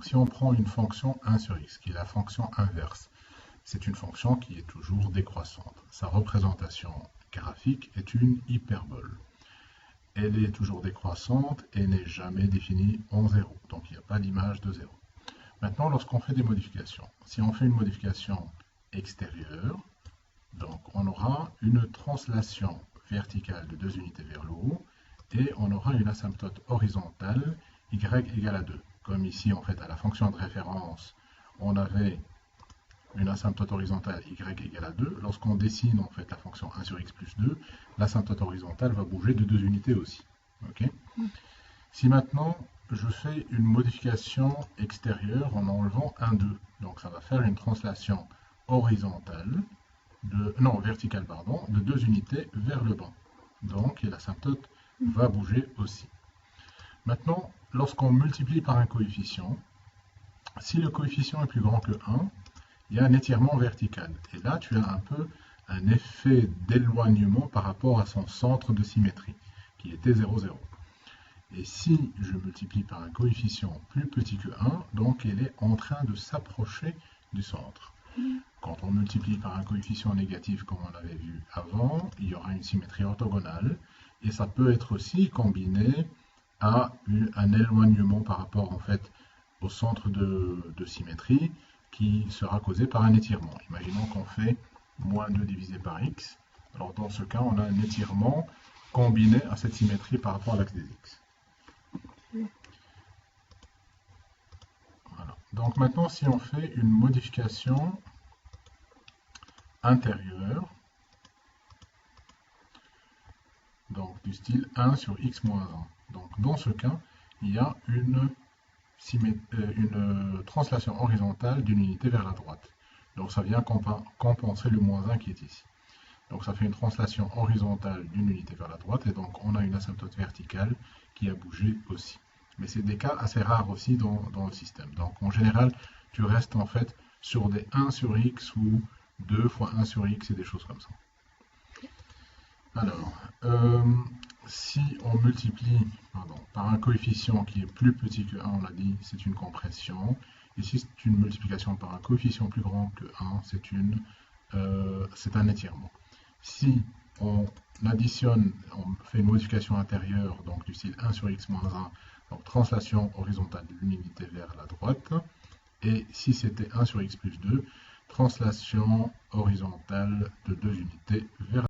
Donc si on prend une fonction 1 sur x, qui est la fonction inverse, c'est une fonction qui est toujours décroissante. Sa représentation graphique est une hyperbole. Elle est toujours décroissante et n'est jamais définie en 0. Donc il n'y a pas d'image de 0. Maintenant, lorsqu'on fait des modifications, si on fait une modification extérieure, donc on aura une translation verticale de 2 unités vers le haut et on aura une asymptote horizontale y égale à 2. Comme ici, en fait, à la fonction de référence, on avait une asymptote horizontale y égale à 2. Lorsqu'on dessine en fait la fonction 1 sur x plus 2, l'asymptote horizontale va bouger de 2 unités aussi. Okay. Si maintenant je fais une modification extérieure en enlevant 1, 2, donc ça va faire une translation horizontale, verticale, de 2 unités vers le bas. Donc l'asymptote va bouger aussi. Maintenant, lorsqu'on multiplie par un coefficient, si le coefficient est plus grand que 1, il y a un étirement vertical. Et là, tu as un peu un effet d'éloignement par rapport à son centre de symétrie, qui était 0, 0. Et si je multiplie par un coefficient plus petit que 1, donc elle est en train de s'approcher du centre. Quand on multiplie par un coefficient négatif, comme on l'avait vu avant, il y aura une symétrie orthogonale. Et ça peut être aussi combiné à un éloignement par rapport en fait, au centre de symétrie, qui sera causé par un étirement. Imaginons qu'on fait moins 2 divisé par x. Alors dans ce cas, on a un étirement combiné à cette symétrie par rapport à l'axe des x. Voilà. Donc maintenant, si on fait une modification intérieure, donc du style 1 sur x moins 1. Donc dans ce cas, il y a une translation horizontale d'une unité vers la droite. Donc ça vient compenser le moins 1 qui est ici. Donc ça fait une translation horizontale d'une unité vers la droite, et donc on a une asymptote verticale qui a bougé aussi. Mais c'est des cas assez rares aussi dans le système. Donc en général, tu restes en fait sur des 1 sur x ou 2 fois 1 sur x et des choses comme ça. Alors, si on multiplie par un coefficient qui est plus petit que 1, on l'a dit, c'est une compression. Et si c'est une multiplication par un coefficient plus grand que 1, c'est un étirement. Si on additionne, on fait une modification intérieure, donc du style 1 sur x moins 1, donc translation horizontale d'une unité vers la droite. Et si c'était 1 sur x plus 2, translation horizontale de 2 unités vers la droite.